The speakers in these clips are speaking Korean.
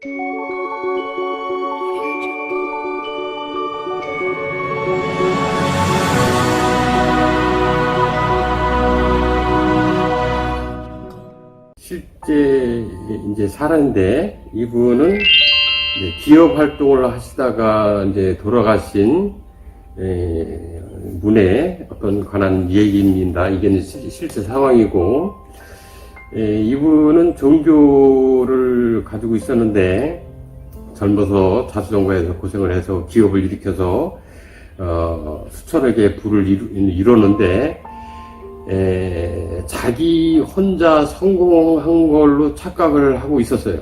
실제 이제 사는데 이분은 이제 기업 활동을 하시다가 이제 돌아가신 분의 어떤 관한 얘기입니다. 이게 실제 상황이고, 이분은 종교를 가지고 있었는데 젊어서 자수성가해서 고생을 해서 기업을 일으켜서 수천여 개의 부를 이뤘는데 자기 혼자 성공한 걸로 착각을 하고 있었어요.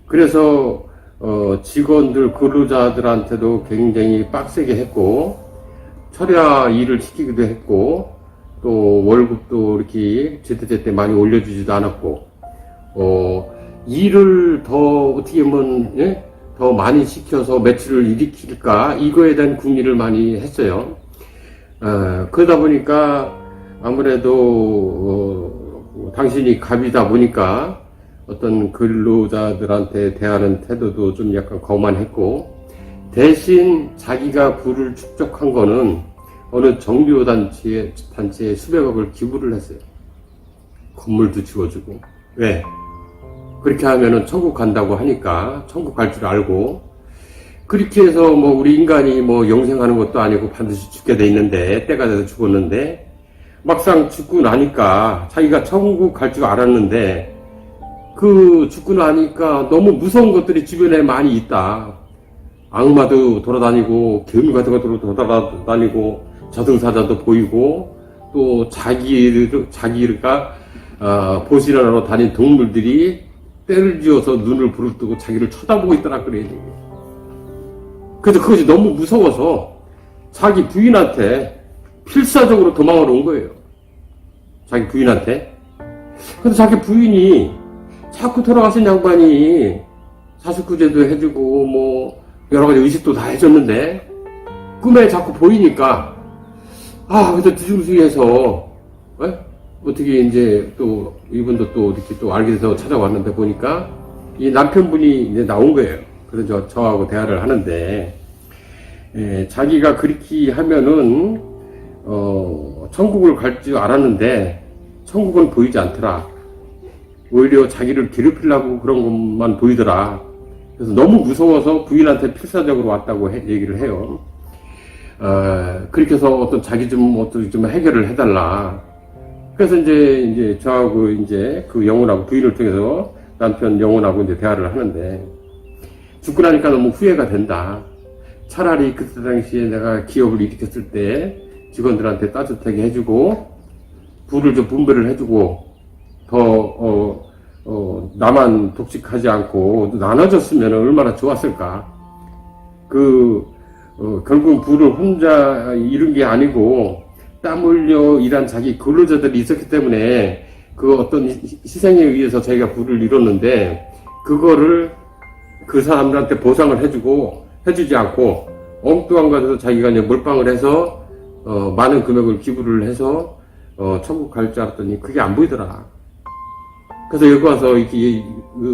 그래서 직원들, 근로자들한테도 굉장히 빡세게 했고, 철야 일을 시키기도 했고, 또 월급도 이렇게 제때제때 많이 올려주지도 않았고, 일을 더 어떻게 보면 더 많이 시켜서 매출을 일으킬까, 이거에 대한 궁리를 많이 했어요. 그러다 보니까 아무래도 당신이 갑이다 보니까 어떤 근로자들한테 대하는 태도도 좀 약간 거만했고, 대신 자기가 부를 축적한 거는 어느 종교단체에 수백억을 기부를 했어요. 건물도 지어주고. 왜? 그렇게 하면은 천국 간다고 하니까, 천국 갈 줄 알고, 그렇게 해서 뭐 우리 인간이 뭐 영생하는 것도 아니고 반드시 죽게 돼 있는데, 때가 돼서 죽었는데, 막상 죽고 나니까 자기가 천국 갈 줄 알았는데, 그 죽고 나니까 너무 무서운 것들이 주변에 많이 있다. 악마도 돌아다니고, 괴물 같은 것도 돌아다니고, 저승사자도 보이고, 또 자기가 보시라로 다닌 동물들이 때를 지어서 눈을 부릅뜨고 자기를 쳐다보고 있더라 그래요. 그래서 그것이 너무 무서워서 자기 부인한테 필사적으로 도망을 온 거예요. 자기 부인한테. 근데 자기 부인이 자꾸 돌아가신 양반이 사식구제도 해주고 뭐 여러 가지 의식도 다 해줬는데 꿈에 자꾸 보이니까 그래서 뒤숭숭해서 어떻게 이제 또 이분도 또 이렇게 또 알게 돼서 찾아왔는데 보니까 이 남편분이 이제 나온 거예요. 그래서 저하고 대화를 하는데 자기가 그렇게 하면은 천국을 갈 줄 알았는데 천국은 보이지 않더라. 오히려 자기를 괴롭히려고 그런 것만 보이더라. 그래서 너무 무서워서 부인한테 필사적으로 왔다고 얘기를 해요. 그렇게 해서 어떤 자기 좀 해결을 해달라. 그래서 이제 저하고 이제 그 영혼하고 부인을 통해서 남편 영혼하고 이제 대화를 하는데, 죽고 나니까 너무 후회가 된다. 차라리 그때 당시에 내가 기업을 일으켰을 때 직원들한테 따뜻하게 해주고, 부를 좀 분배를 해주고, 더, 나만 독식하지 않고 나눠줬으면 얼마나 좋았을까. 결국 부를 혼자 이룬 게 아니고, 땀 흘려 일한 자기 근로자들이 있었기 때문에 그 어떤 희생에 의해서 자기가 부를 이뤘는데, 그거를 그 사람들한테 보상을 해주지 않고, 엉뚱한 곳에서 자기가 이제 몰빵을 해서, 많은 금액을 기부를 해서, 천국 갈 줄 알았더니 그게 안 보이더라. 그래서 여기 와서 이렇게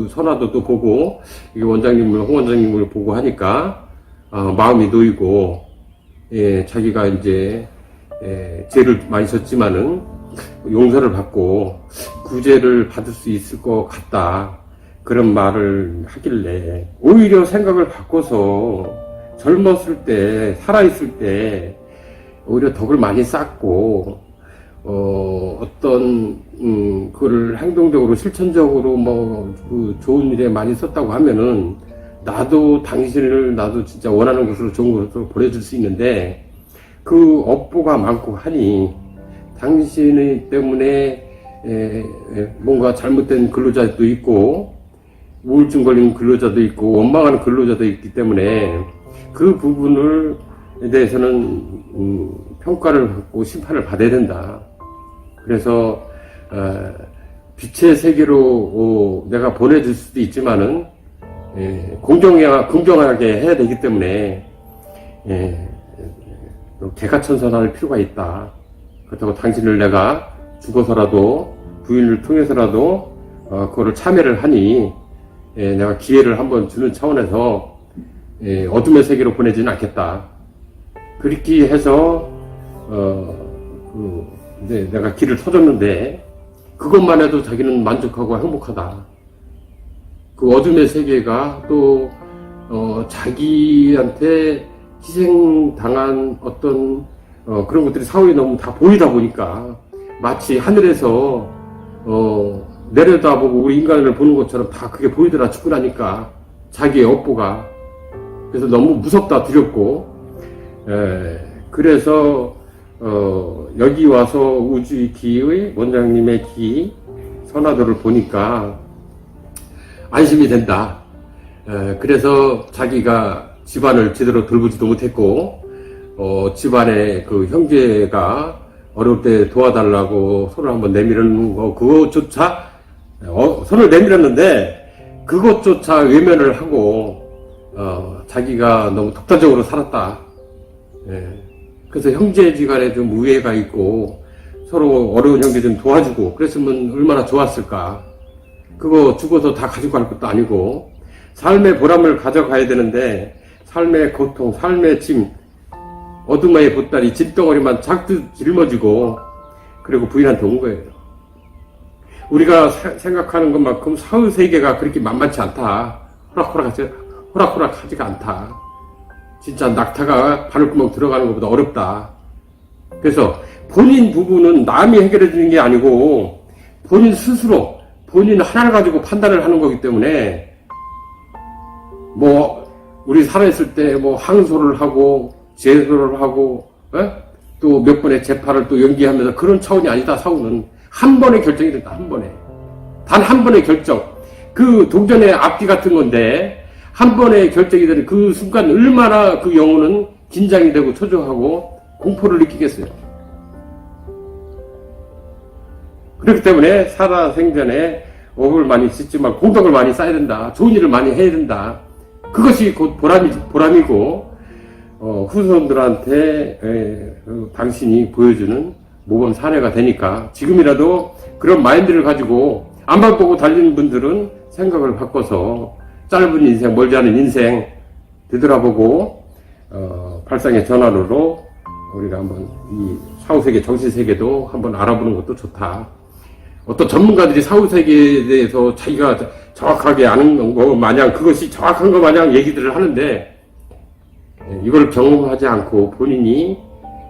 선화도도 보고, 홍 원장님을 보고 하니까, 마음이 놓이고, 자기가 이제, 죄를 많이 졌지만은 용서를 받고 구제를 받을 수 있을 것 같다. 그런 말을 하길래 오히려 생각을 바꿔서 젊었을 때, 살아있을 때 오히려 덕을 많이 쌓고 그거를 행동적으로 실천적으로 좋은 일에 많이 썼다고 하면은 나도 진짜 원하는 곳으로 좋은 곳으로 보내줄 수 있는데, 그 업보가 많고 하니 당신 때문에 뭔가 잘못된 근로자도 있고 우울증 걸린 근로자도 있고 원망하는 근로자도 있기 때문에 그 부분에 대해서는 평가를 받고 심판을 받아야 된다. 그래서 빛의 세계로 내가 보내줄 수도 있지만은 공정하게 해야 되기 때문에 개가천선할 필요가 있다. 그렇다고 당신을 내가 죽어서라도 부인을 통해서라도 그거를 참여를 하니 내가 기회를 한번 주는 차원에서 어둠의 세계로 보내지는 않겠다. 그렇게 해서 내가 길을 터줬는데 그것만 해도 자기는 만족하고 행복하다. 그 어둠의 세계가 또 자기한테 희생당한 어떤 그런 것들이 사후에 너무 다 보이다 보니까 마치 하늘에서 내려다보고 우리 인간을 보는 것처럼 다 그게 보이더라 죽고 나니까 자기의 업보가. 그래서 너무 무섭다 두렵고 그래서 여기 와서 우주의 기의 원장님의 기 선화도를 보니까 안심이 된다. 그래서 자기가 집안을 제대로 돌보지도 못했고 집안의 그 형제가 어려울 때 도와달라고 손을 한번 내밀는 거 그것조차 손을 내밀었는데 그것조차 외면을 하고 자기가 너무 독단적으로 살았다. 그래서 형제지간에 좀 우애가 있고 서로 어려운 형제 좀 도와주고 그랬으면 얼마나 좋았을까. 그거 죽어서 다 가지고 갈 것도 아니고 삶의 보람을 가져가야 되는데 삶의 고통, 삶의 짐, 어둠의 보따리, 짐덩어리만 잔뜩 짊어지고 그리고 부인한테 온 거예요. 우리가 생각하는 것만큼 사후세계가 그렇게 만만치 않다. 호락호락하지가 않다. 진짜 낙타가 바늘구멍 들어가는 것보다 어렵다. 그래서 본인 부분은 남이 해결해 주는 게 아니고 본인 스스로 본인 하나를 가지고 판단을 하는 거기 때문에 우리 살아있을 때 항소를 하고 제소를 하고 또 몇 번의 재판을 또 연기하면서 그런 차원이 아니다. 사후는 한 번의 결정이 된다. 한 번에 단 한 번의 결정. 그 동전의 앞뒤 같은 건데 한 번의 결정이 되는 그 순간 얼마나 그 영혼은 긴장이 되고 초조하고 공포를 느끼겠어요. 그렇기 때문에 살아생전에 업을 많이 짓지만 공덕을 많이 쌓아야 된다. 좋은 일을 많이 해야 된다. 그것이 곧 보람이고 후손들한테 당신이 보여주는 모범 사례가 되니까 지금이라도 그런 마인드를 가지고 앞만 보고 달리는 분들은 생각을 바꿔서 짧은 인생, 멀지 않은 인생 되돌아보고 발상의 전환으로 우리가 한번 이 사후세계, 정신세계도 한번 알아보는 것도 좋다. 어떤 전문가들이 사후세계에 대해서 자기가 정확하게 아는 거 마냥 그것이 정확한 거 마냥 얘기들을 하는데 이걸 경험하지 않고 본인이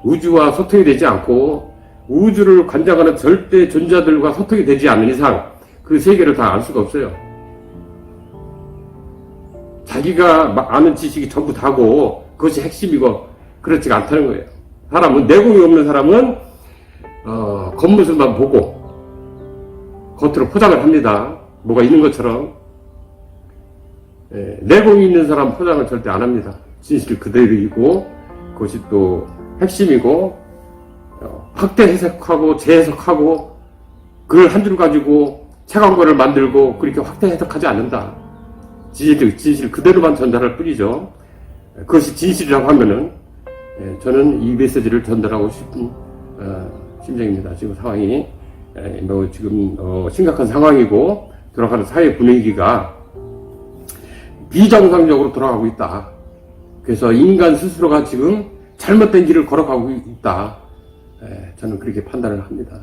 우주와 소통이 되지 않고 우주를 관장하는 절대 존재들과 소통이 되지 않는 이상 그 세계를 다 알 수가 없어요. 자기가 아는 지식이 전부 다고 그것이 핵심이고 그렇지가 않다는 거예요. 사람은 내공이 없는 사람은 겉모습만 보고 겉으로 포장을 합니다. 뭐가 있는 것처럼. 내공이 있는 사람 포장을 절대 안 합니다. 진실 그대로이고 그것이 또 핵심이고 확대 해석하고 재해석하고 그걸 한 줄 가지고 책 한 권을 만들고 그렇게 확대 해석하지 않는다. 진실 그대로만 전달할 뿐이죠. 그것이 진실이라고 하면은 저는 이 메시지를 전달하고 싶은 심정입니다. 지금 상황이 지금 심각한 상황이고 돌아가는 사회 분위기가 비정상적으로 돌아가고 있다. 그래서 인간 스스로가 지금 잘못된 길을 걸어가고 있다. 저는 그렇게 판단을 합니다.